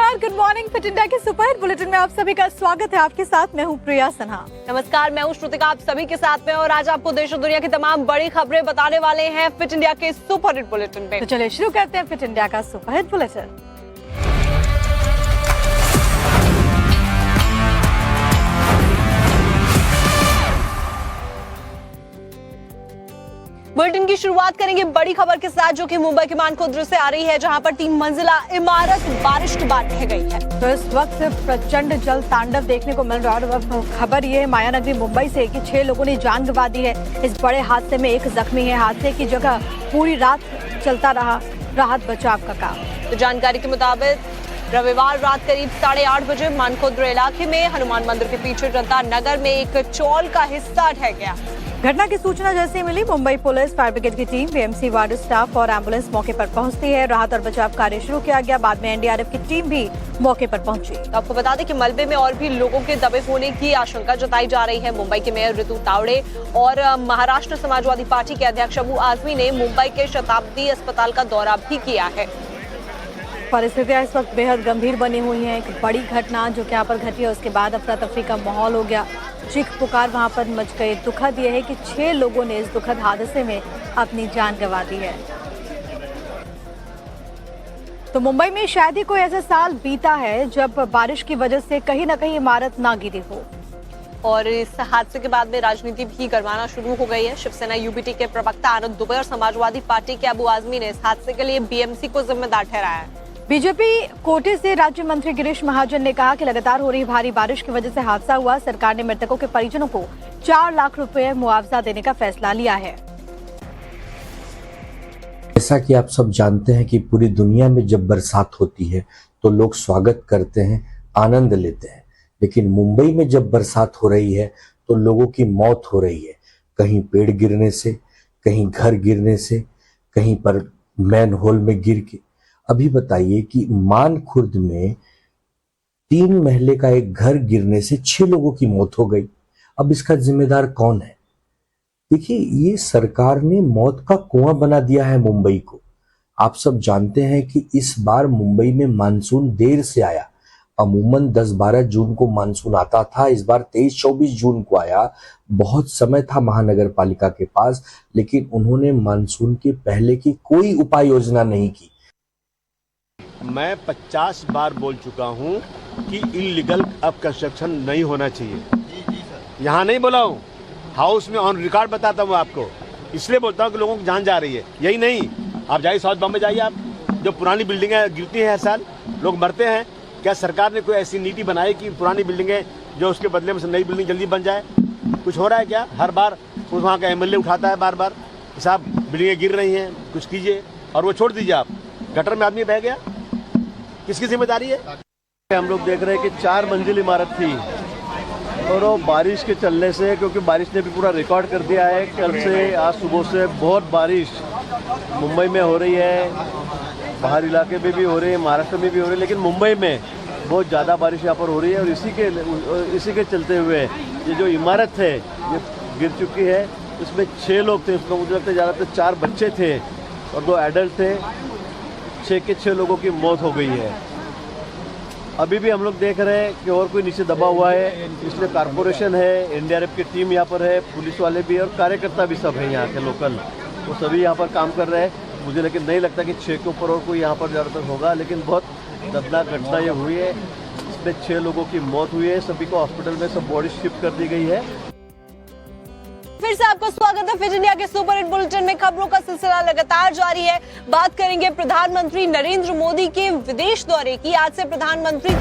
नमस्कार, good morning. Fit India के superhit bulletin में आप सभी का स्वागत है। आपके साथ मैं हूं प्रिया सन्हा। नमस्कार, मैं हूं श्रुतिका, आप सभी के साथ में। और आज आपको देश और दुनिया की तमाम बड़ी खबरें बताने वाले हैं फिट इंडिया के सुपरहिट बुलेटिन में। तो चलिए शुरू करते हैं फिट इंडिया का सुपरहिट बुलेटिन। बुलेटिन की शुरुआत करेंगे बड़ी खबर के साथ, जो कि मुंबई के मानकुंद्र से आ रही है, जहां पर 3 मंजिला इमारत बारिश के बाद ढह गई है। तो इस वक्त प्रचंड जल तांडव देखने को मिल रहा है। और खबर ये है मायानगरी मुंबई से कि 6 लोगों ने जान गंवा दी है। इस बड़े हादसे में 1 जख्मी है। हादसे की जगह पूरी रात चलता रहा राहत बचाव का काम। तो जानकारी के मुताबिक रविवार रात करीब 8:30 बजे मानकुंद्र इलाके में हनुमान मंदिर के पीछे जनता नगर में एक चौल का हिस्सा ढह गया। घटना की सूचना जैसे मिली, मुंबई पुलिस, फायर ब्रिगेड की टीम, बीएमसी वार्ड स्टाफ और एम्बुलेंस मौके पर पहुंचती है। राहत और बचाव कार्य शुरू किया गया। बाद में एनडीआरएफ की टीम भी मौके पर पहुंची। तो आपको बता दें कि मलबे में और भी लोगों के दबे होने की आशंका जताई जा रही है। मुंबई के मेयर ऋतु तावड़े और महाराष्ट्र समाजवादी पार्टी के अध्यक्ष अबू आजमी ने मुंबई के शताब्दी अस्पताल का दौरा भी किया है। परिस्थितियां इस वक्त बेहद गंभीर बनी हुई हैं। एक बड़ी घटना जो कि यहाँ पर घटी है, उसके बाद अफरा तफरी का माहौल हो गया। चीख पुकार वहां पर मच गई। दुखद यह है कि 6 लोगों ने इस दुखद हादसे में अपनी जान गंवा दी है। तो मुंबई में शायद ही कोई ऐसा साल बीता है जब बारिश की वजह से कहीं ना कहीं इमारत ना गिरी हो। और इस हादसे के बाद में राजनीति भी गरमाना शुरू हो गई है। शिवसेना यूबीटी के प्रवक्ता आनंद दुबे और समाजवादी पार्टी के अबू आजमी ने इस हादसे के लिए बीएमसी को जिम्मेदार ठहराया है। बीजेपी कोटे से राज्य मंत्री गिरीश महाजन ने कहा कि लगातार हो रही भारी बारिश की वजह से हादसा हुआ। सरकार ने मृतकों के परिजनों को 4 लाख रुपए मुआवजा देने का फैसला लिया है। जैसा कि आप सब जानते हैं कि पूरी दुनिया में जब बरसात होती है तो लोग स्वागत करते हैं, आनंद लेते हैं। लेकिन मुंबई में जब बरसात हो रही है तो लोगों की मौत हो रही है। कहीं पेड़ गिरने से, कहीं घर गिरने से, कहीं पर मैन होल में गिर के। अभी बताइए कि मानखुर्द में 3 महले का एक घर गिरने से 6 लोगों की मौत हो गई। अब इसका जिम्मेदार कौन है? देखिए, ये सरकार ने मौत का कुआं बना दिया है मुंबई को। आप सब जानते हैं कि इस बार मुंबई में मानसून देर से आया। अमूमन 10-12 जून को मानसून आता था, इस बार 23-24 जून को आया। बहुत समय था महानगर पालिका के पास, लेकिन उन्होंने मानसून के पहले की कोई उपाय योजना नहीं की। मैं 50 बार बोल चुका हूं कि इलीगल अब कंस्ट्रक्शन नहीं होना चाहिए। यहाँ नहीं बोला हूँ, हाउस में ऑन रिकॉर्ड बताता हूँ आपको। इसलिए बोलता हूँ कि लोगों की जान जा रही है। यही नहीं, आप जाइए साउथ बॉम्बे जाइए, आप जो पुरानी बिल्डिंगें गिरती हैं हर साल, लोग मरते हैं। क्या सरकार ने कोई ऐसी नीति बनाई कि पुरानी बिल्डिंगें जो उसके बदले में नई बिल्डिंग जल्दी बन जाए? कुछ हो रहा है क्या? हर बार वहाँ का एमएलए उठाता है बार बार, साहब बिल्डिंगें गिर रही हैं, कुछ कीजिए। और वो छोड़ दीजिए, आप गटर में आदमी बह गया, किसकी जिम्मेदारी है? हम लोग देख रहे हैं कि 4 मंजिल इमारत थी और वो बारिश के चलने से, क्योंकि बारिश ने भी पूरा रिकॉर्ड कर दिया है। कल से आज सुबह से बहुत बारिश मुंबई में हो रही है, बाहर इलाके में भी हो रही है, महाराष्ट्र में भी हो रही है, लेकिन मुंबई में बहुत ज़्यादा बारिश यहाँ पर हो रही है। और इसी के चलते हुए ये जो इमारत है ये गिर चुकी है। इसमें 6 लोग थे, उसमें मुझे लगता है ज़्यादातर 4 बच्चे थे और 2 एडल्ट थे। 6 के 6 लोगों की मौत हो गई है। अभी भी हम लोग देख रहे हैं कि और कोई नीचे दबा हुआ है, इसलिए कारपोरेशन है, एनडीआरएफ की टीम यहाँ पर है, पुलिस वाले भी और कार्यकर्ता भी सब हैं यहाँ के लोकल, वो सभी यहाँ पर काम कर रहे हैं। मुझे लेकिन नहीं लगता कि 6 के ऊपर और कोई यहाँ पर ज़्यादातर होगा, लेकिन बहुत दर्दनाक घटना ये हुई है। इसमें 6 लोगों की मौत हुई है। सभी को हॉस्पिटल में सब बॉडी शिफ्ट कर दी गई है। फिर से आपका स्वागत है फिट इंडिया के सुपरहिट बुलेटिन में। खबरों का सिलसिला लगातार जारी है। बात करेंगे प्रधानमंत्री नरेंद्र मोदी के विदेश दौरे की। आज से प्रधानमंत्री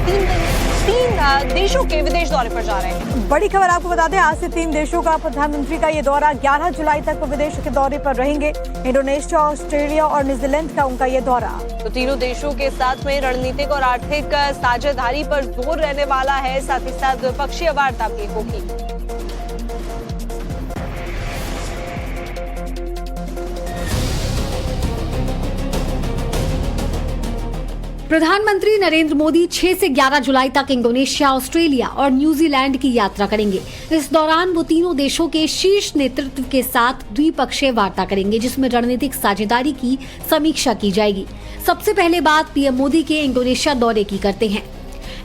3 देशों के विदेश दौरे पर जा रहे हैं। बड़ी खबर आपको बता दें, आज से 3 देशों का प्रधानमंत्री का ये दौरा। 11 जुलाई तक वो विदेश के दौरे पर रहेंगे। इंडोनेशिया, ऑस्ट्रेलिया और न्यूजीलैंड का उनका ये दौरा। तो तीनों देशों के साथ में रणनीतिक और आर्थिक साझेदारी पर जोर रहने वाला है। साथ ही साथ द्विपक्षीय वार्ता भी होगी। प्रधानमंत्री नरेंद्र मोदी 6 से 11 जुलाई तक इंडोनेशिया, ऑस्ट्रेलिया और न्यूजीलैंड की यात्रा करेंगे। इस दौरान वो तीनों देशों के शीर्ष नेतृत्व के साथ द्विपक्षीय वार्ता करेंगे, जिसमें रणनीतिक साझेदारी की समीक्षा की जाएगी। सबसे पहले बात पीएम मोदी के इंडोनेशिया दौरे की करते हैं।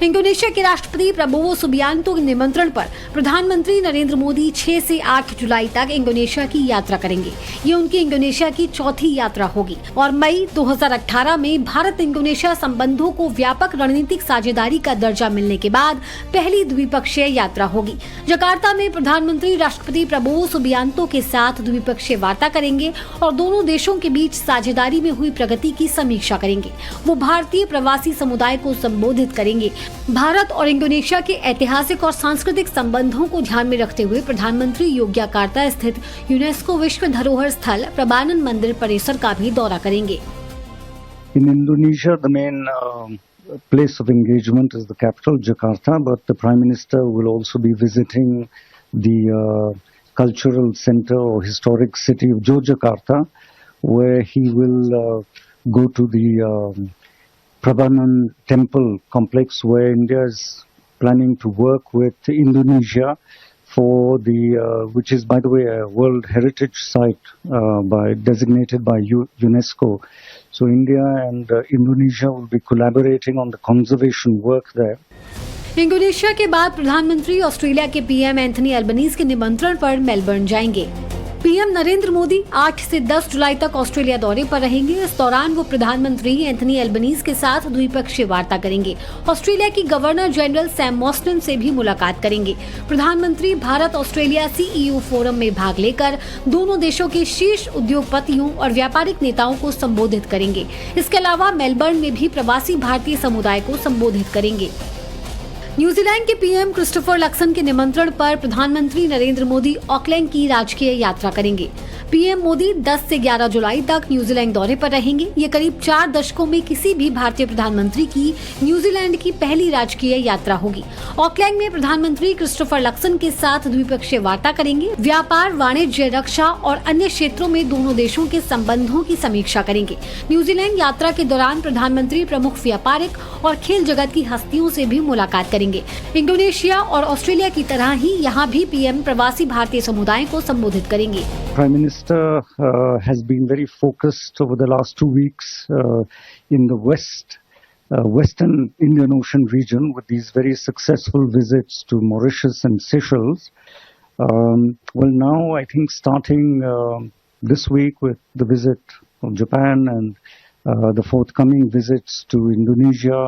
इंडोनेशिया के राष्ट्रपति प्रबोवो सुबियांतो के निमंत्रण पर प्रधानमंत्री नरेंद्र मोदी 6 से 8 जुलाई तक इंडोनेशिया की यात्रा करेंगे। ये उनकी इंडोनेशिया की चौथी यात्रा होगी और मई 2018 में भारत इंडोनेशिया संबंधों को व्यापक रणनीतिक साझेदारी का दर्जा मिलने के बाद पहली द्विपक्षीय यात्रा होगी। जकार्ता में प्रधानमंत्री राष्ट्रपति प्रबोवो सुबियांतो के साथ द्विपक्षीय वार्ता करेंगे और दोनों देशों के बीच साझेदारी में हुई प्रगति की समीक्षा करेंगे। वो भारतीय प्रवासी समुदाय को संबोधित करेंगे। भारत और इंडोनेशिया के ऐतिहासिक और सांस्कृतिक संबंधों को ध्यान में रखते हुए प्रधानमंत्री योग्यकार्ता स्थित यूनेस्को विश्व धरोहर स्थल प्रबानन मंदिर परिसर का भी दौरा करेंगे। In Indonesia, the main place of engagement is the capital, Jakarta, but the Prime Minister will also be visiting the cultural center or historic city of Yogyakarta, where he will go to the Prabanan temple complex, where India is planning to work with Indonesia for the, which is by the way a World Heritage Site designated by UNESCO. So India and Indonesia will be collaborating on the conservation work there. Indonesia के बाद प्रधानमंत्री Australia के PM Anthony Albanese के निमंत्रण पर Melbourne जाएंगे। PM Narendra Modi 8 से 10 जुलाई तक ऑस्ट्रेलिया दौरे पर रहेंगे। इस दौरान वो प्रधानमंत्री एंथनी एल्बनीज के साथ द्विपक्षीय वार्ता करेंगे। ऑस्ट्रेलिया की गवर्नर जनरल सैम मॉस्टन से भी मुलाकात करेंगे। प्रधानमंत्री भारत ऑस्ट्रेलिया सीईओ फोरम में भाग लेकर दोनों देशों के शीर्ष उद्योगपतियों और व्यापारिक नेताओं को संबोधित करेंगे। इसके अलावा मेलबर्न में भी प्रवासी भारतीय समुदाय को संबोधित करेंगे। न्यूजीलैंड के पीएम क्रिस्टोफर लक्सन के निमंत्रण पर प्रधानमंत्री नरेंद्र मोदी ऑकलैंड की राजकीय यात्रा करेंगे। पीएम मोदी 10 से 11 जुलाई तक न्यूजीलैंड दौरे पर रहेंगे। ये करीब 4 दशकों में किसी भी भारतीय प्रधानमंत्री की न्यूजीलैंड की पहली राजकीय यात्रा होगी। ऑकलैंड में प्रधानमंत्री क्रिस्टोफर लक्सन के साथ द्विपक्षीय वार्ता करेंगे। व्यापार, वाणिज्य, रक्षा और अन्य क्षेत्रों में दोनों देशों के संबंधों की समीक्षा करेंगे। न्यूजीलैंड यात्रा के दौरान प्रधानमंत्री प्रमुख व्यापारिक और खेल जगत की हस्तियों से भी मुलाकात करेंगे। इंडोनेशिया और ऑस्ट्रेलिया की तरह ही यहाँ भी पीएम प्रवासी भारतीय समुदाय को संबोधित करेंगे। Prime Minister has been very focused over the last 2 weeks in the Western Indian Ocean region with these very successful visits to Mauritius and Seychelles. Well, now I think starting this week with the visit of Japan and the forthcoming visits to Indonesia,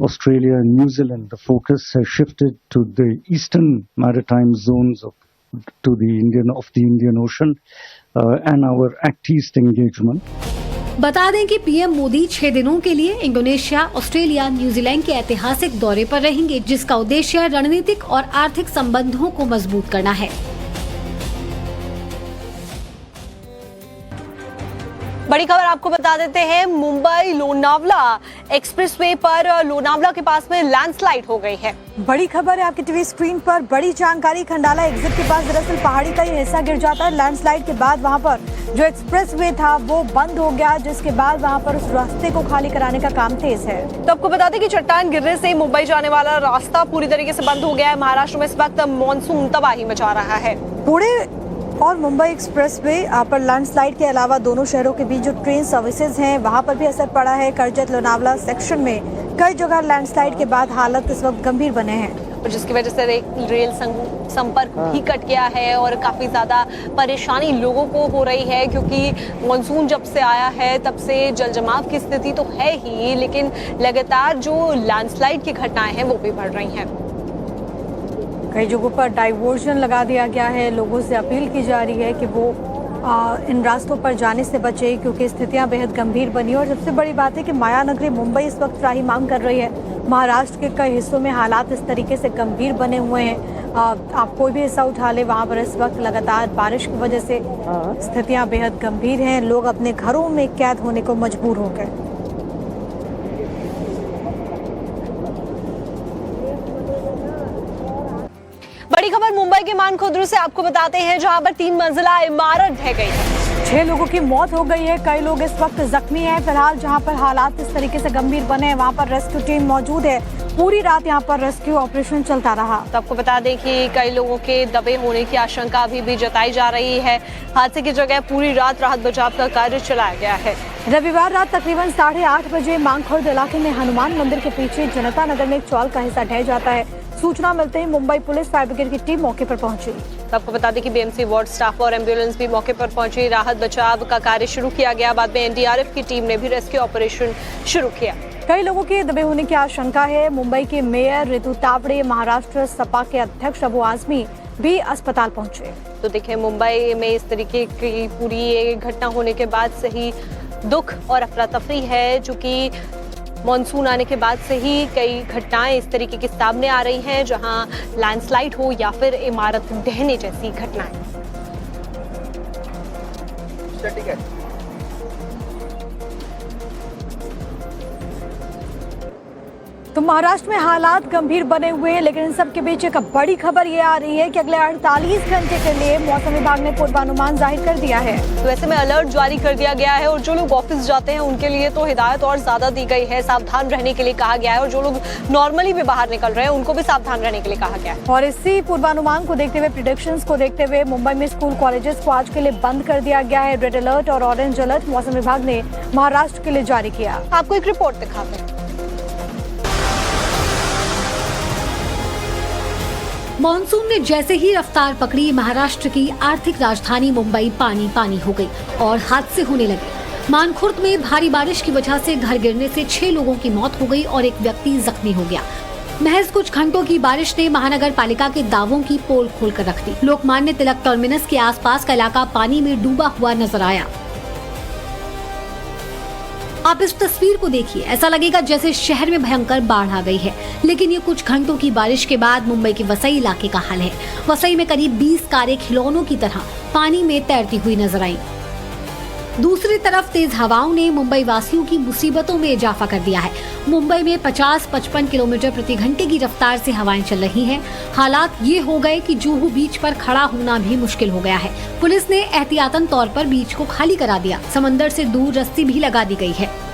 Australia and New Zealand, the focus has shifted to the eastern maritime zones of the Indian Ocean and our Act East engagement. बता दें कि PM Modi 6 दिनों के लिए Indonesia, Australia, New Zealand के ऐतिहासिक दौरे पर रहेंगे, जिसका उद्देश्य रणनीतिक और आर्थिक संबंधों को मजबूत करना है। बड़ी खबर आपको बता देते हैं, मुंबई लोनावला एक्सप्रेसवे पर लोनावला के पास में लैंडस्लाइड हो गई है। बड़ी खबर है आपकी टीवी स्क्रीन पर। बड़ी जानकारी, खंडाला एग्जिट के पास दरअसल पहाड़ी का ये हिस्सा गिर जाता है। लैंडस्लाइड के बाद वहां पर जो एक्सप्रेसवे था वो बंद हो गया, जिसके बाद वहां पर उस रास्ते को खाली कराने का काम तेज है। तो आपको बता दें कि चट्टान गिरने से मुंबई जाने वाला रास्ता पूरी तरीके से बंद हो गया है। महाराष्ट्र में इस वक्त मानसून तबाही मचा रहा है। पुणे और मुंबई एक्सप्रेसवे पर लैंडस्लाइड के अलावा दोनों शहरों के बीच जो ट्रेन सर्विसेज हैं वहां पर भी असर पड़ा है। कर्जत लोनावला सेक्शन में कई जगह लैंडस्लाइड के बाद हालत इस वक्त गंभीर बने हैं, जिसकी वजह से रेल संपर्क भी कट गया है और काफी ज्यादा परेशानी लोगों को हो रही है, क्योंकि मानसून जब से आया है तब से जल जमाव की स्थिति तो है ही, लेकिन लगातार जो लैंडस्लाइड की घटनाएं हैं वो भी बढ़ रही हैं। कई जगहों पर डाइवर्जन लगा दिया गया है। लोगों से अपील की जा रही है कि वो इन रास्तों पर जाने से बचे, क्योंकि स्थितियां बेहद गंभीर बनी। और सबसे बड़ी बात है कि माया नगरी मुंबई इस वक्त त्राही मांग कर रही है। महाराष्ट्र के कई हिस्सों में हालात इस तरीके से गंभीर बने हुए हैं। आप कोई भी हिस्सा उठा ले, वहाँ पर इस वक्त लगातार बारिश की वजह से स्थितियां बेहद गंभीर हैं। लोग अपने घरों में कैद होने को मजबूर हो गए। बड़ी खबर मुंबई के मानखुर्द से आपको बताते हैं, जहां पर 3 मंजिला इमारत ढह गई है। 6 लोगों की मौत हो गई है, कई लोग इस वक्त जख्मी हैं। फिलहाल जहां पर हालात इस तरीके से गंभीर बने हैं वहां पर रेस्क्यू टीम मौजूद है। पूरी रात यहां पर रेस्क्यू ऑपरेशन चलता रहा। तो आपको बता दें कि कई लोगों के दबे होने की आशंका अभी भी जताई जा रही है। हादसे की जगह पूरी रात राहत बचाव का कार्य चलाया गया है। रविवार रात तकरीबन 8:30 बजे मांगखुर्द इलाके में हनुमान मंदिर के पीछे जनता नगर में एक चौल का हिस्सा ढह जाता है। सूचना मिलते ही मुंबई पुलिस फायर ब्रिगेड की टीम मौके पर पहुंची। तो आपको बता दें कि बीएमसी वार्ड स्टाफ और एम्बुलेंस भी मौके पर पहुंची। राहत बचाव का कार्य शुरू किया गया। बाद में एनडीआरएफ की टीम ने भी रेस्क्यू ऑपरेशन शुरू किया। कई लोगों के दबे होने की आशंका है। मुंबई के मेयर रितु तावड़े, महाराष्ट्र सपा के अध्यक्ष अबू आजमी भी अस्पताल पहुंचे। तो देखिए, मुंबई में इस तरीके की पूरी ये घटना होने के बाद से ही दुख और अफरा तफरी है, जो कि मॉनसून आने के बाद से ही कई घटनाएं इस तरीके की सामने आ रही हैं, जहां लैंडस्लाइड हो या फिर इमारत ढहने जैसी घटनाएं। तो महाराष्ट्र में हालात गंभीर बने हुए हैं, लेकिन इन सब के बीच एक बड़ी खबर ये आ रही है कि अगले 48 घंटे के लिए मौसम विभाग ने पूर्वानुमान जाहिर कर दिया है। तो ऐसे में अलर्ट जारी कर दिया गया है और जो लोग ऑफिस जाते हैं उनके लिए तो हिदायत और ज्यादा दी गई है। सावधान रहने के लिए कहा गया है और जो लोग नॉर्मली भी बाहर निकल रहे हैं उनको भी सावधान रहने के लिए कहा गया है। और इसी पूर्वानुमान को देखते हुए, प्रेडिक्शंस को देखते हुए मुंबई में स्कूल कॉलेजेस को आज के लिए बंद कर दिया गया है। रेड अलर्ट और ऑरेंज अलर्ट मौसम विभाग ने महाराष्ट्र के लिए जारी किया। आपको एक रिपोर्ट दिखाते हैं। मॉनसून ने जैसे ही रफ्तार पकड़ी, महाराष्ट्र की आर्थिक राजधानी मुंबई पानी पानी हो गई और हादसे होने लगे। मानखुर्द में भारी बारिश की वजह से घर गिरने से 6 लोगों की मौत हो गई और एक व्यक्ति जख्मी हो गया। महज कुछ घंटों की बारिश ने महानगर पालिका के दावों की पोल खोल कर रख दी। लोकमान्य तिलक टर्मिनस के आसपास का इलाका पानी में डूबा हुआ नजर आया। आप इस तस्वीर को देखिए, ऐसा लगेगा जैसे शहर में भयंकर बाढ़ आ गई है। लेकिन ये कुछ घंटों की बारिश के बाद मुंबई के वसई इलाके का हाल है। वसई में करीब 20 कारें खिलौनों की तरह पानी में तैरती हुई नजर आई। दूसरी तरफ तेज हवाओं ने मुंबई वासियों की मुसीबतों में इजाफा कर दिया है। मुंबई में 50-55 किलोमीटर प्रति घंटे की रफ्तार से हवाएं चल रही हैं। हालात ये हो गए कि जुहू बीच पर खड़ा होना भी मुश्किल हो गया है। पुलिस ने एहतियातन तौर पर बीच को खाली करा दिया। समंदर से दूर रस्सी भी लगा दी गई है।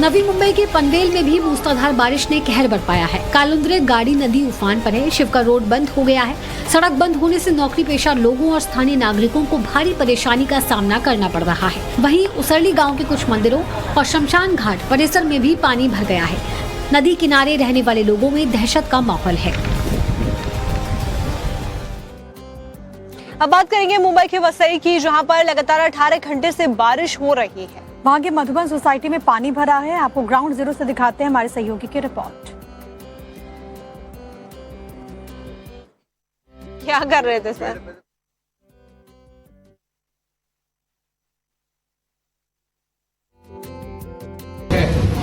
नवी मुंबई के पनवेल में भी मूसलाधार बारिश ने कहर बरपाया है। कालुंद्रे गाड़ी नदी उफान पर है। शिव का रोड बंद हो गया है। सड़क बंद होने से नौकरी पेशा लोगों और स्थानीय नागरिकों को भारी परेशानी का सामना करना पड़ रहा है। वहीं उसरली गांव के कुछ मंदिरों और शमशान घाट परिसर में भी पानी भर गया है। नदी किनारे रहने वाले लोगों में दहशत का माहौल है। अब बात करेंगे मुंबई के वसई की, जहां पर लगातार 18 घंटे से बारिश हो रही है। वहां के मधुबन सोसाइटी में पानी भरा है। आपको ग्राउंड जीरो से दिखाते हैं हमारे सहयोगी की रिपोर्ट। क्या कर रहे थे सर?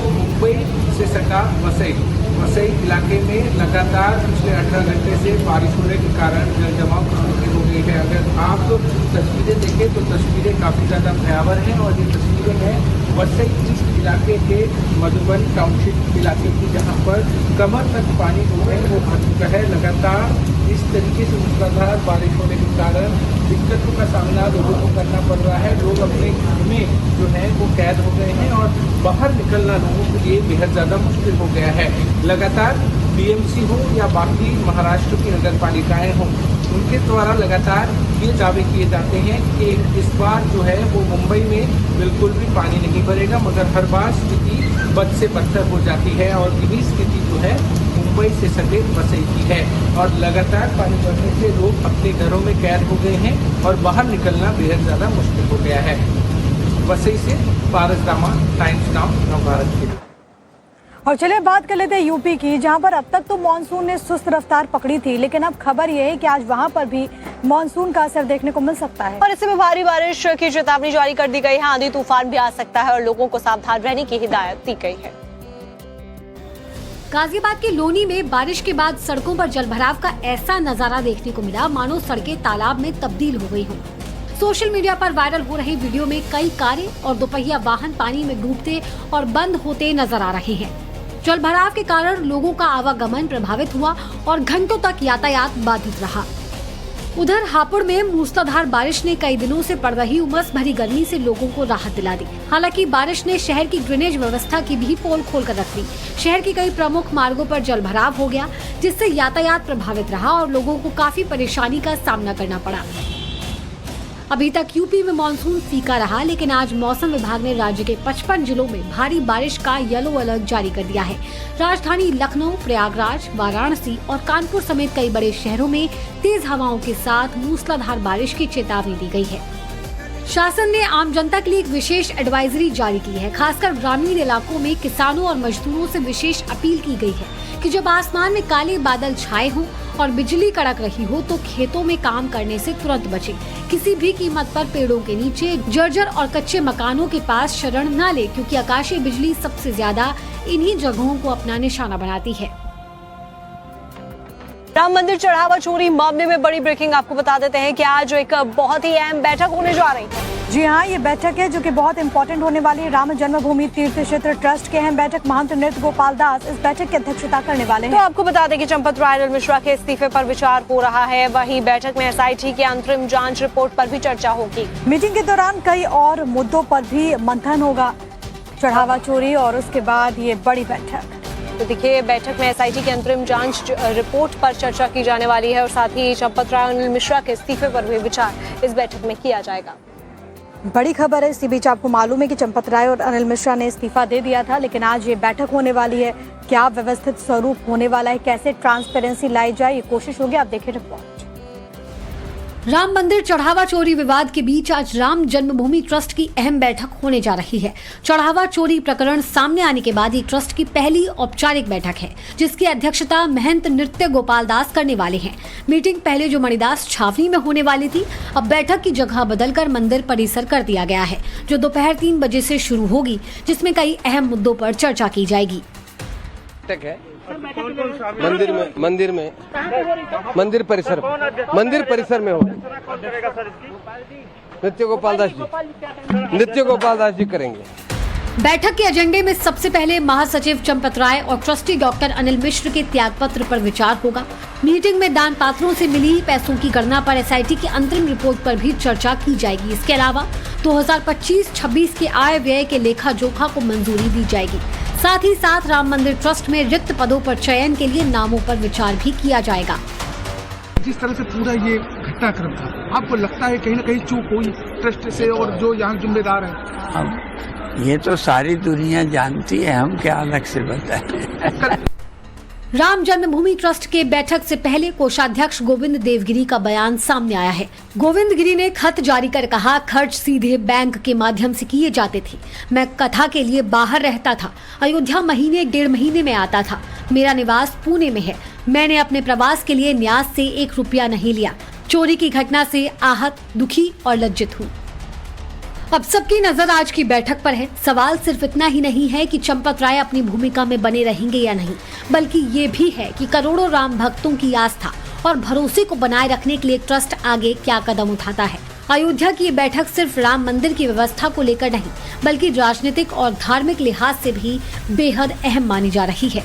मुंबई से सटा वसई इलाके में लगातार पिछले 18 घंटे से बारिश होने के कारण जल जमाव की स्थिति हो गई है। अगर आप तस्वीरें देखें तो तस्वीरें काफ़ी ज़्यादा भयावह हैं और ये तस्वीरें हैं वसई ईस्ट इलाके के मधुबन टाउनशिप इलाके की, जहाँ पर कमर तक पानी जो है वो भर चुका है। लगातार इस तरीके से मूसलाधार बारिश होने के कारण दिक्कतों का सामना लोगों को करना पड़ रहा है। लोग अपने घर में जो है वो कैद हो गए हैं और बाहर निकलना लोगों के लिए बेहद ज़्यादा मुश्किल हो गया है। लगातार बीएमसी हो या बाकी महाराष्ट्र की नगर पालिकाएँ हों, उनके द्वारा लगातार ये दावे किए जाते हैं कि इस बार जो है वो मुंबई में बिल्कुल भी पानी नहीं भरेगा, मगर हर बार स्थिति बद से बदतर हो जाती है और यही स्थिति जो है मुंबई से सटे वसई की है। और लगातार पानी भरने से लोग अपने घरों में कैद हो गए हैं और बाहर निकलना बेहद ज़्यादा मुश्किल हो गया है। वसई से पारस दामा, टाइम्स नाउ, नवभारत के लिए। और चलिए बात कर लेते हैं यूपी की, जहां पर अब तक तो मानसून ने सुस्त रफ्तार पकड़ी थी, लेकिन अब खबर यह है कि आज वहां पर भी मानसून का असर देखने को मिल सकता है। और इसमें भारी बारिश की चेतावनी जारी कर दी गई है। आंधी तूफान भी आ सकता है और लोगों को सावधान रहने की हिदायत दी गई है। गाजियाबाद के लोनी में बारिश के बाद सड़कों पर जलभराव का ऐसा नजारा देखने को मिला मानो सड़कें तालाब में तब्दील हो गई हों। सोशल मीडिया पर वायरल हो रही वीडियो में कई कारें और दोपहिया वाहन पानी में डूबते और बंद होते नजर आ रहे हैं। जलभराव के कारण लोगों का आवागमन प्रभावित हुआ और घंटों तक यातायात बाधित रहा। उधर हापुड़ में मूसलाधार बारिश ने कई दिनों से पड़ रही उमस भरी गर्मी से लोगों को राहत दिला दी। हालांकि बारिश ने शहर की ड्रेनेज व्यवस्था की भी पोल खोल कर रख दी। शहर के कई प्रमुख मार्गों पर जलभराव हो गया, जिससे यातायात प्रभावित रहा और लोगों को काफी परेशानी का सामना करना पड़ा। अभी तक यूपी में मानसून फीका रहा, लेकिन आज मौसम विभाग ने राज्य के 55 जिलों में भारी बारिश का येलो अलर्ट जारी कर दिया है। राजधानी लखनऊ, प्रयागराज, वाराणसी और कानपुर समेत कई बड़े शहरों में तेज हवाओं के साथ मूसलाधार बारिश की चेतावनी दी गई है। शासन ने आम जनता के लिए एक विशेष एडवाइजरी जारी की है। खासकर ग्रामीण इलाकों में किसानों और मजदूरों से विशेष अपील की गई है कि जब आसमान में काले बादल छाए हों और बिजली कड़क रही हो तो खेतों में काम करने से तुरंत बचें। किसी भी कीमत पर पेड़ों के नीचे, जर्जर और कच्चे मकानों के पास शरण न ले, क्योंकि आकाशीय बिजली सबसे ज्यादा इन्हीं जगहों को अपना निशाना बनाती है। राम मंदिर चढ़ावा चोरी मामले में बड़ी ब्रेकिंग आपको बता देते हैं कि आज एक बहुत ही अहम बैठक होने जा रही है। जी हाँ, ये बैठक है जो कि बहुत इंपॉर्टेंट होने वाली है। राम जन्मभूमि तीर्थ क्षेत्र ट्रस्ट के अहम बैठक महंत नृत्य गोपाल दास इस बैठक की अध्यक्षता करने वाले हैं। तो आपको बता दें कि चंपत राय अनिल मिश्रा के इस्तीफे पर विचार हो रहा है। वहीं बैठक में एसआईटी की अंतरिम जांच रिपोर्ट पर भी चर्चा होगी। मीटिंग के दौरान कई और मुद्दों पर भी मंथन होगा, चढ़ावा चोरी और उसके बाद ये बड़ी बैठक। तो देखिए, बैठक में एसआईटी की अंतरिम जांच रिपोर्ट पर चर्चा की जाने वाली है और साथ ही चंपत राय अनिल मिश्रा के इस्तीफे पर भी विचार इस बैठक में किया जाएगा। बड़ी खबर है। इसी बीच आपको मालूम है कि चंपत राय और अनिल मिश्रा ने इस्तीफा दे दिया था, लेकिन आज ये बैठक होने वाली है। क्या व्यवस्थित स्वरूप होने वाला है, कैसे ट्रांसपेरेंसी लाई जाए, ये कोशिश होगी। आप देखें रिपोर्ट। राम मंदिर चढ़ावा चोरी विवाद के बीच आज राम जन्मभूमि ट्रस्ट की अहम बैठक होने जा रही है। चढ़ावा चोरी प्रकरण सामने आने के बाद ये ट्रस्ट की पहली औपचारिक बैठक है, जिसकी अध्यक्षता महंत नृत्य गोपाल दास करने वाले हैं। मीटिंग पहले जो मणिदास छावनी में होने वाली थी, अब बैठक की जगह बदलकर मंदिर परिसर कर दिया गया है, जो दोपहर 3 बजे से शुरू होगी, जिसमें कई अहम मुद्दों पर चर्चा की जाएगी। मंदिर परिसर में हो। नृत्य गोपाल दास जी करेंगे। बैठक के एजेंडे में सबसे पहले महासचिव चंपत राय और ट्रस्टी डॉक्टर अनिल मिश्र के त्यागपत्र पर विचार होगा। मीटिंग में दान पात्रों से मिली पैसों की गणना पर एसआईटी की अंतरिम रिपोर्ट पर भी चर्चा की जाएगी। इसके अलावा 2025-26 के आय व्यय के लेखा जोखा को मंजूरी दी जाएगी। साथ ही साथ राम मंदिर ट्रस्ट में रिक्त पदों पर चयन के लिए नामों पर विचार भी किया जाएगा। जिस तरह से पूरा ये घटनाक्रम था, आपको लगता है कहीं न कहीं चूक हुई ट्रस्ट से और जो यहाँ जिम्मेदार है? अब ये तो सारी दुनिया जानती है, हम क्या अलग से बताएं। राम जन्मभूमि ट्रस्ट के बैठक से पहले कोषाध्यक्ष गोविंद देवगिरी का बयान सामने आया है। गोविंद गिरी ने खत जारी कर कहा, खर्च सीधे बैंक के माध्यम से किए जाते थे। मैं कथा के लिए बाहर रहता था। अयोध्या महीने 1.5 महीने में आता था। मेरा निवास पुणे में है। मैंने अपने प्रवास के लिए न्यास से 1 रुपया नहीं लिया। चोरी की घटना से आहत, दुखी और लज्जित हूँ। अब सबकी नजर आज की बैठक पर है। सवाल सिर्फ इतना ही नहीं है कि चंपत राय अपनी भूमिका में बने रहेंगे या नहीं, बल्कि ये भी है कि करोड़ों राम भक्तों की आस्था और भरोसे को बनाए रखने के लिए ट्रस्ट आगे क्या कदम उठाता है। अयोध्या की ये बैठक सिर्फ राम मंदिर की व्यवस्था को लेकर नहीं, बल्कि राजनीतिक और धार्मिक लिहाज से भी बेहद अहम मानी जा रही है।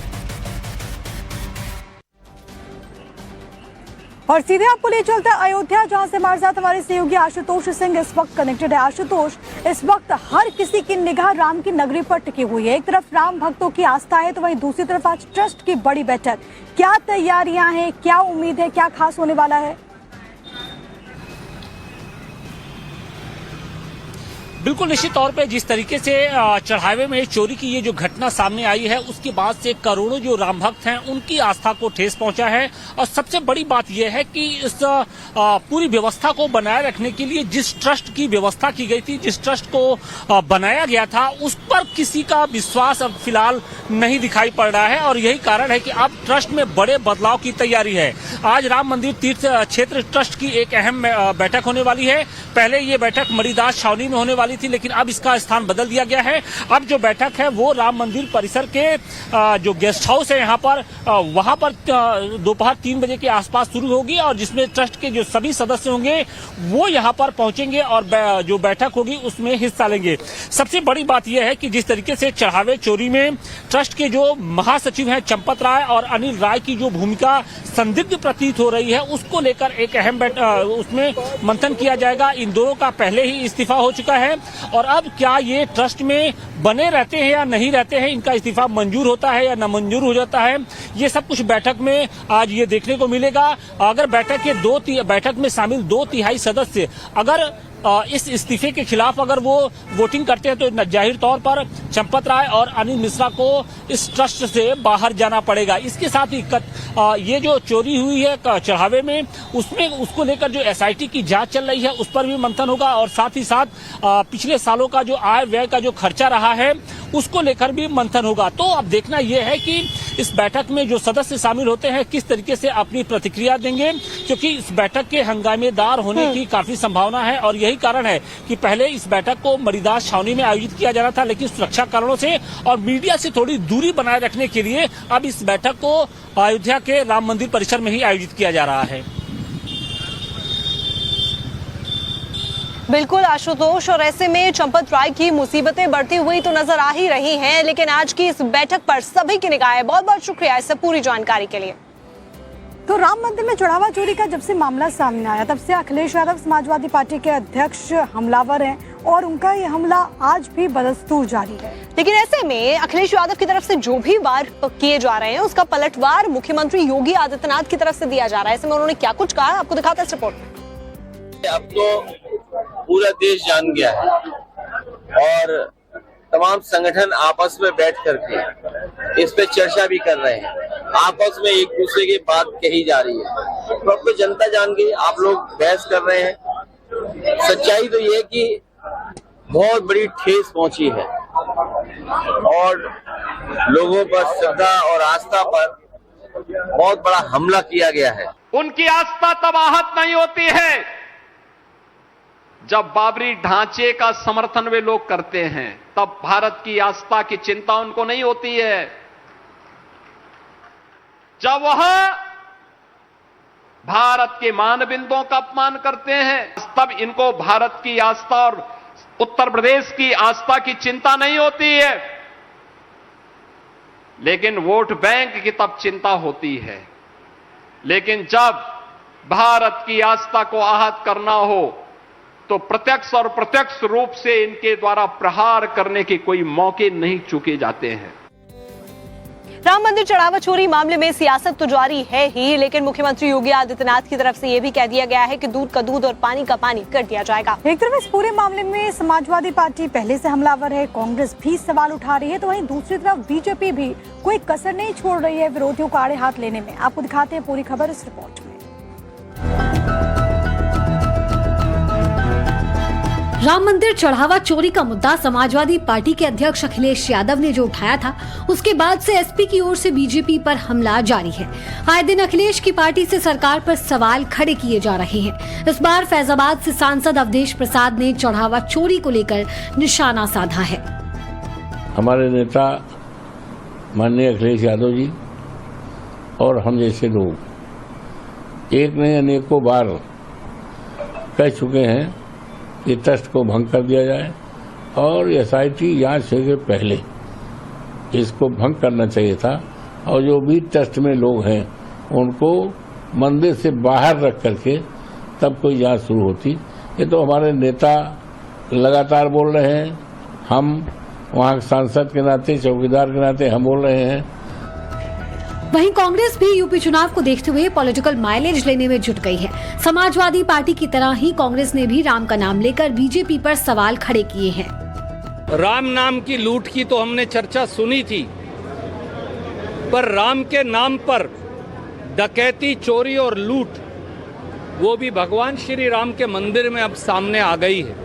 और सीधे आपको ले चलते हैं अयोध्या, जहां से हमारे साथ हमारे सहयोगी आशुतोष सिंह इस वक्त कनेक्टेड है। आशुतोष, इस वक्त हर किसी की निगाह राम की नगरी पर टिकी हुई है। एक तरफ राम भक्तों की आस्था है, तो वहीं दूसरी तरफ आज ट्रस्ट की बड़ी बैठक। क्या तैयारियां हैं, क्या उम्मीद है, क्या खास होने वाला है? बिल्कुल निश्चित तौर पे जिस तरीके से चढ़ावे में चोरी की ये जो घटना सामने आई है उसके बाद से करोड़ों जो राम भक्त हैं उनकी आस्था को ठेस पहुंचा है। और सबसे बड़ी बात यह है कि इस पूरी व्यवस्था को बनाए रखने के लिए जिस ट्रस्ट की व्यवस्था की गई थी, जिस ट्रस्ट को बनाया गया था, उस पर किसी का विश्वास अब फिलहाल नहीं दिखाई पड़ रहा है। और यही कारण है कि अब ट्रस्ट में बड़े बदलाव की तैयारी है। आज राम मंदिर तीर्थ क्षेत्र ट्रस्ट की एक अहम बैठक होने वाली है। पहले ये बैठक मणिदास छावनी में होने वाली थी, लेकिन अब इसका स्थान बदल दिया गया है। अब जो बैठक है वो राम मंदिर परिसर के जो गेस्ट हाउस है यहाँ पर, वहां पर दोपहर 3 बजे के आसपास शुरू होगी और जिसमें ट्रस्ट के जो सभी सदस्य होंगे वो यहाँ पर पहुंचेंगे और जो बैठक होगी उसमें हिस्सा लेंगे। सबसे बड़ी बात यह है कि जिस तरीके से चढ़ावे चोरी में ट्रस्ट के जो महासचिव हैं चंपत राय और अनिल राय की जो भूमिका संदिग्ध प्रतीत हो रही है, उसको लेकर एक अहम उसमें मंथन किया जाएगा। इन दोनों का पहले ही इस्तीफा हो चुका है और अब क्या ये ट्रस्ट में बने रहते हैं या नहीं रहते हैं, इनका इस्तीफा मंजूर होता है या नामंजूर हो जाता है, ये सब कुछ बैठक में आज ये देखने को मिलेगा। अगर बैठक में शामिल 2/3 सदस्य अगर इस इस्तीफे के खिलाफ अगर वो वोटिंग करते हैं तो जाहिर तौर पर चंपत राय और अनिल मिश्रा को इस ट्रस्ट से बाहर जाना पड़ेगा। इसके साथ ही ये जो चोरी हुई है चढ़ावे में उसको लेकर जो एसआईटी की जांच चल रही है उस पर भी मंथन होगा और साथ ही साथ पिछले सालों का जो आय व्यय का जो खर्चा रहा है उसको लेकर भी मंथन होगा। तो अब देखना यह है कि इस बैठक में जो सदस्य शामिल होते हैं किस तरीके से अपनी प्रतिक्रिया देंगे, क्योंकि इस बैठक के हंगामेदार होने की काफी संभावना है और यही कारण है कि पहले इस बैठक को मणिदास छावनी में आयोजित किया जाना था, लेकिन सुरक्षा कारणों से और मीडिया से थोड़ी दूरी बनाए रखने के लिए अब इस बैठक को अयोध्या के राम मंदिर परिसर में ही आयोजित किया जा रहा है। बिल्कुल आशुतोष, और ऐसे में चंपत राय की मुसीबतें बढ़ती हुई तो नजर आ ही रही हैं, लेकिन आज की इस बैठक पर सभी की निगाह है। बहुत बहुत शुक्रिया इस पूरी जानकारी के लिए। तो राम मंदिर में चढ़ावा चोरी का जब से मामला सामने आया तब से अखिलेश यादव समाजवादी पार्टी के अध्यक्ष हमलावर हैं और उनका ये हमला आज भी बदस्तूर जारी है। लेकिन ऐसे में अखिलेश यादव की तरफ से जो भी वार किए जा रहे हैं उसका पलटवार मुख्यमंत्री योगी आदित्यनाथ की तरफ से दिया जा रहा है। ऐसे में उन्होंने क्या कुछ कहा आपको दिखाते हैं इस रिपोर्ट में। अब तो पूरा देश जान गया है और तमाम संगठन आपस में बैठ करके इस पे चर्चा भी कर रहे हैं, आपस में एक दूसरे की बात कही जा रही है। तो अब तो जनता जान गई, आप लोग बहस कर रहे हैं। सच्चाई तो ये कि बहुत बड़ी ठेस पहुंची है और लोगों पर श्रद्धा और आस्था पर बहुत बड़ा हमला किया गया है। उनकी आस्था तब आहत नहीं होती है जब बाबरी ढांचे का समर्थन वे लोग करते हैं, तब भारत की आस्था की चिंता उनको नहीं होती है। जब वह भारत के मानबिंदुओं का अपमान करते हैं तब इनको भारत की आस्था और उत्तर प्रदेश की आस्था की चिंता नहीं होती है। लेकिन वोट बैंक की तब चिंता होती है। लेकिन जब भारत की आस्था को आहत करना हो तो प्रत्यक्ष और प्रत्यक्ष रूप से इनके द्वारा प्रहार करने के कोई मौके नहीं चूके जाते हैं। राम मंदिर चढ़ावा चोरी मामले में सियासत तो जारी है ही, लेकिन मुख्यमंत्री योगी आदित्यनाथ की तरफ से यह भी कह दिया गया है कि दूध का दूध और पानी का पानी कर दिया जाएगा। एक तरफ इस पूरे मामले में समाजवादी पार्टी पहले से हमलावर है, कांग्रेस भी सवाल उठा रही है, तो वहीं दूसरी तरफ बीजेपी भी कोई कसर नहीं छोड़ रही है विरोधियों को आड़े हाथ लेने में। आपको दिखाते हैं पूरी खबर इस रिपोर्ट में। राम मंदिर चढ़ावा चोरी का मुद्दा समाजवादी पार्टी के अध्यक्ष अखिलेश यादव ने जो उठाया था, उसके बाद से एसपी की ओर से बीजेपी पर हमला जारी है। आए दिन अखिलेश की पार्टी से सरकार पर सवाल खड़े किए जा रहे हैं। इस बार फैजाबाद से सांसद अवधेश प्रसाद ने चढ़ावा चोरी को लेकर निशाना साधा है। हमारे नेता माननीय अखिलेश यादव जी और हम जैसे लोग एक नहीं अनेकों बार कह चुके हैं कि ट्रस्ट को भंग कर दिया जाए और एसआईटी जांच से पहले इसको भंग करना चाहिए था और जो भी ट्रस्ट में लोग हैं उनको मंदिर से बाहर रख करके तब कोई जांच शुरू होती। ये तो हमारे नेता लगातार बोल रहे हैं, हम वहाँ सांसद के नाते, चौकीदार के नाते हम बोल रहे हैं। वहीं कांग्रेस भी यूपी चुनाव को देखते हुए पॉलिटिकल माइलेज लेने में जुट गई है। समाजवादी पार्टी की तरह ही कांग्रेस ने भी राम का नाम लेकर बीजेपी पर सवाल खड़े किए हैं। राम नाम की लूट की तो हमने चर्चा सुनी थी, पर राम के नाम पर डकैती, चोरी और लूट वो भी भगवान श्री राम के मंदिर में अब सामने आ गई है।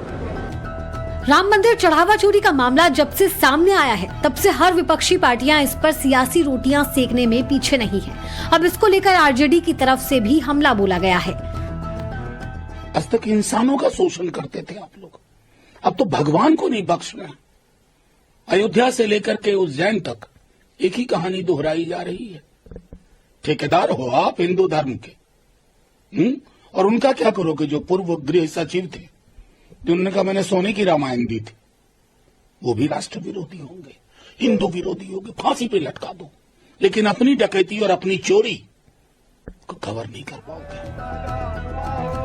राम मंदिर चढ़ावा चोरी का मामला जब से सामने आया है तब से हर विपक्षी पार्टियां इस पर सियासी रोटियां सेकने में पीछे नहीं है। अब इसको लेकर आरजेडी की तरफ से भी हमला बोला गया है। आज तक इंसानों का शोषण करते थे आप लोग, अब तो भगवान को नहीं बख्शना। अयोध्या से लेकर के उज्जैन तक एक ही कहानी दोहराई जा रही है। ठेकेदार हो आप हिंदू धर्म के, और उनका क्या करोगे जो पूर्व गृह सचिव थे, जिन्होंने कहा मैंने सोने की रामायण दी थी, वो भी राष्ट्र विरोधी होंगे, हिंदू विरोधी होंगे, फांसी पे लटका दो, लेकिन अपनी डकैती और अपनी चोरी को कवर नहीं कर पाओगे।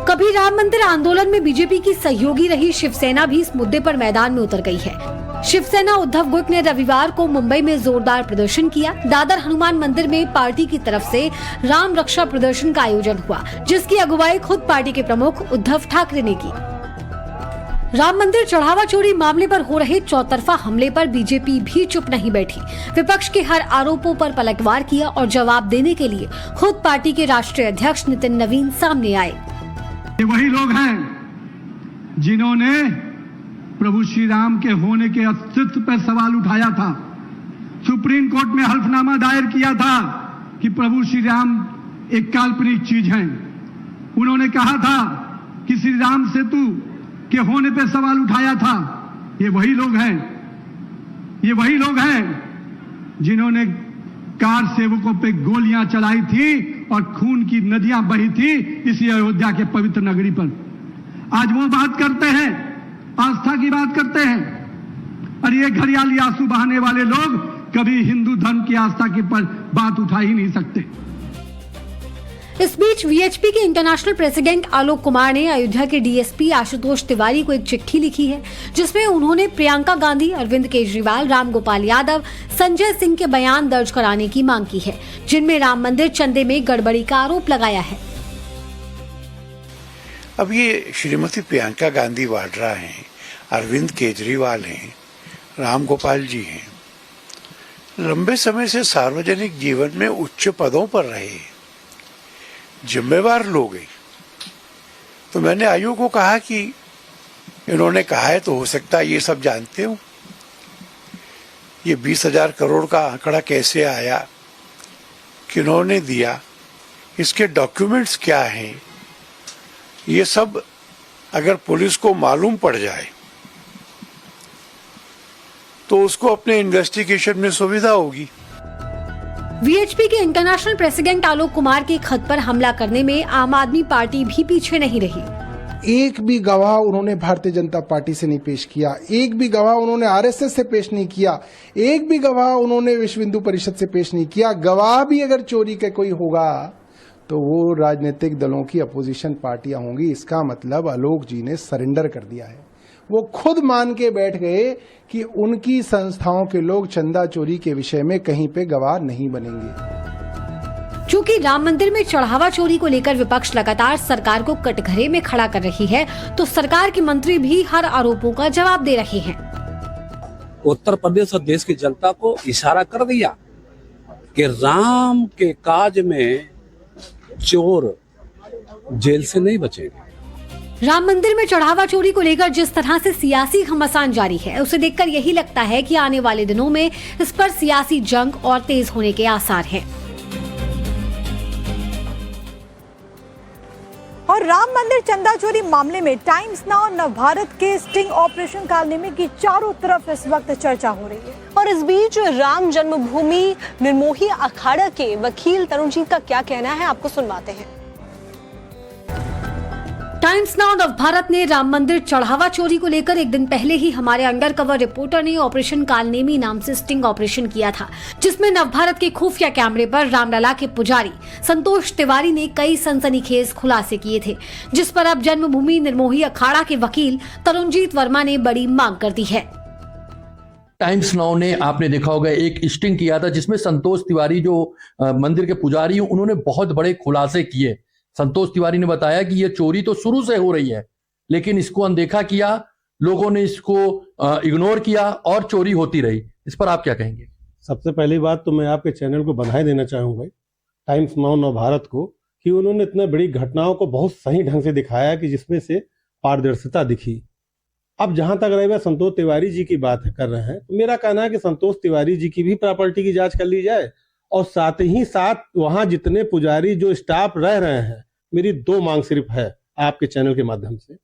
कभी राम मंदिर आंदोलन में बीजेपी की सहयोगी रही शिवसेना भी इस मुद्दे पर मैदान में उतर गई है। शिवसेना उद्धव गुट ने रविवार को मुंबई में जोरदार प्रदर्शन किया। दादर हनुमान मंदिर में पार्टी की तरफ से राम रक्षा प्रदर्शन का आयोजन हुआ, जिसकी अगुवाई खुद पार्टी के प्रमुख उद्धव ठाकरे ने की। राम मंदिर चढ़ावा चोरी मामले पर हो रहे चौतरफा हमले पर बीजेपी भी चुप नहीं बैठी। विपक्ष के हर आरोपों पर पलटवार किया और जवाब देने के लिए खुद पार्टी के राष्ट्रीय अध्यक्ष नितिन नवीन सामने आए। ये वही लोग हैं जिन्होंने प्रभु श्री राम के होने के अस्तित्व पर सवाल उठाया था, सुप्रीम कोर्ट में हल्फनामा दायर किया था कि प्रभु श्री राम एक काल्पनिक चीज हैं। उन्होंने कहा था कि श्री राम सेतु के होने पर सवाल उठाया था। ये वही लोग हैं जिन्होंने कार सेवकों पे गोलियां चलाई थी और खून की नदियां बही थी इसी अयोध्या के पवित्र नगरी पर। आज वो बात करते हैं, आस्था की बात करते हैं, और ये घड़ियाली आंसू बहाने वाले लोग कभी हिंदू धर्म की आस्था की पर बात उठा ही नहीं सकते। इस बीच वीएचपी के इंटरनेशनल प्रेसिडेंट आलोक कुमार ने अयोध्या के डीएसपी आशुतोष तिवारी को एक चिट्ठी लिखी है, जिसमें उन्होंने प्रियंका गांधी, अरविंद केजरीवाल, राम गोपाल यादव, संजय सिंह के बयान दर्ज कराने की मांग की है, जिनमें राम मंदिर चंदे में गड़बड़ी का आरोप लगाया है। अब ये श्रीमती प्रियंका गांधी वाड्रा हैं, अरविंद केजरीवाल हैं, राम गोपाल जी हैं, लंबे समय से सार्वजनिक जीवन में उच्च पदों पर रहे, जिम्मेवार लोग हैं। तो मैंने आयोग को कहा कि इन्होंने कहा है तो हो सकता है ये सब जानते हो। ये 20,000 करोड़ का आंकड़ा कैसे आया, किन्होंने दिया, इसके डॉक्यूमेंट्स क्या हैं, ये सब अगर पुलिस को मालूम पड़ जाए तो उसको अपने इन्वेस्टिगेशन में सुविधा होगी। वीएचपी के इंटरनेशनल प्रेसिडेंट आलोक कुमार के खत पर हमला करने में आम आदमी पार्टी भी पीछे नहीं रही। एक भी गवाह उन्होंने भारतीय जनता पार्टी से नहीं पेश किया, एक भी गवाह उन्होंने आरएसएस से पेश नहीं किया, एक भी गवाह उन्होंने विश्व हिंदू परिषद से पेश नहीं किया। गवाह भी अगर चोरी का कोई होगा तो वो राजनीतिक दलों की अपोजिशन पार्टियां होंगी। इसका मतलब आलोक जी ने सरेंडर कर दिया है। वो खुद मान के बैठ गए कि उनकी संस्थाओं के लोग चंदा चोरी के विषय में कहीं पे गवाह नहीं बनेंगे। चूंकि राम मंदिर में चढ़ावा चोरी को लेकर विपक्ष लगातार सरकार को कटघरे में खड़ा कर रही है, तो सरकार के मंत्री भी हर आरोपों का जवाब दे रहे हैं। उत्तर प्रदेश और देश की जनता को इशारा कर दिया कि राम के काज में चोर जेल से नहीं बचेंगे। राम मंदिर में चढ़ावा चोरी को लेकर जिस तरह से सियासी घमासान जारी है, उसे देखकर यही लगता है कि आने वाले दिनों में इस पर सियासी जंग और तेज होने के आसार हैं। और राम मंदिर चंदा चोरी मामले में टाइम्स नाउ नवभारत के स्टिंग ऑपरेशन कारनामे की चारों तरफ इस वक्त चर्चा हो रही है। और इस बीच राम जन्मभूमि निर्मोही अखाड़ा के वकील तरुणजीत का क्या कहना है, आपको सुनवाते हैं। टाइम्स नाउ नवभारत ने राम मंदिर चढ़ावा चोरी को लेकर एक दिन पहले ही हमारे अंडर कवर रिपोर्टर ने ऑपरेशन कालनेमी नाम से स्टिंग ऑपरेशन किया था, जिसमें नवभारत के खुफिया कैमरे पर रामलला के पुजारी संतोष तिवारी ने कई सनसनीखेज खुलासे किए थे, जिस पर अब जन्मभूमि निर्मोही अखाड़ा के वकील तरुणजीत वर्मा ने बड़ी मांग कर दी है। टाइम्स नाउ ने, आपने देखा होगा, एक स्टिंग किया था जिसमें संतोष तिवारी जो मंदिर के पुजारी हैं, उन्होंने बहुत बड़े खुलासे किए संतोष तिवारी ने बताया कि ये चोरी तो शुरू से हो रही है, लेकिन इसको अनदेखा किया, लोगों ने इसको इग्नोर किया और चोरी होती रही। इस पर आप क्या कहेंगे? सबसे पहली बात तो मैं आपके चैनल को बधाई देना चाहूंगा, टाइम्स नाउ नवभारत को, कि उन्होंने इतने बड़ी घटनाओं को बहुत सही ढंग से दिखाया कि जिसमें से पारदर्शिता दिखी। अब जहां तक रहे संतोष तिवारी जी की बात कर रहे हैं, तो मेरा कहना है कि संतोष तिवारी जी की भी प्रॉपर्टी की जांच कर ली जाए, और साथ ही साथ वहां जितने पुजारी जो स्टाफ रह रहे हैं, मेरी 2 मांग सिर्फ है आपके चैनल के माध्यम से।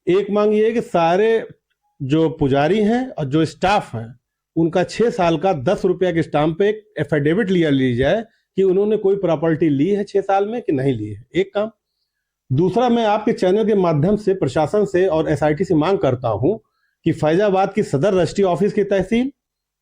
एक मांग ये है कि सारे जो पुजारी हैं और जो स्टाफ हैं, उनका 6 साल का 10 रुपया के स्टाम्प पे एक एफिडेविट लिया ली जाए कि उन्होंने कोई प्रॉपर्टी ली है 6 साल में कि नहीं ली है। एक काम। दूसरा, मैं आपके चैनल के माध्यम से प्रशासन से और एसआईटी से मांग करता हूं कि फैजाबाद की सदर रजिस्ट्री ऑफिस की तहसील,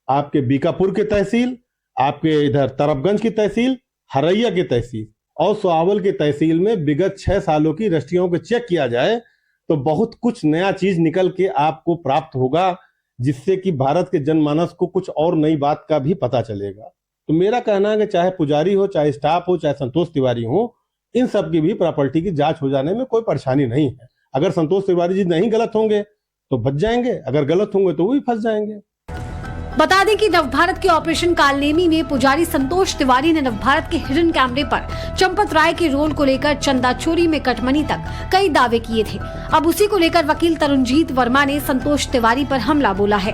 आपके बीकापुर की तहसील, आपके इधर तरफगंज की तहसील, हरैया की तहसील और सुआवल की तहसील में विगत 6 सालों की रजिस्ट्रियों को चेक किया जाए, तो बहुत कुछ नया चीज निकल के आपको प्राप्त होगा, जिससे कि भारत के जनमानस को कुछ और नई बात का भी पता चलेगा। तो मेरा कहना है कि चाहे पुजारी हो, चाहे स्टाफ हो, चाहे संतोष तिवारी हो, इन सब की भी प्रॉपर्टी की जांच हो जाने में कोई परेशानी नहीं है। अगर संतोष तिवारी जी नहीं गलत होंगे तो बच जाएंगे, अगर गलत होंगे तो वो भी फंस जाएंगे। बता दें कि नवभारत के ऑपरेशन कालनेमी में पुजारी संतोष तिवारी ने नवभारत के हिडन कैमरे पर चंपत राय के रोल को लेकर चंदा चोरी में कटमनी तक कई दावे किए थे। अब उसी को लेकर वकील तरुणजीत वर्मा ने संतोष तिवारी पर हमला बोला है।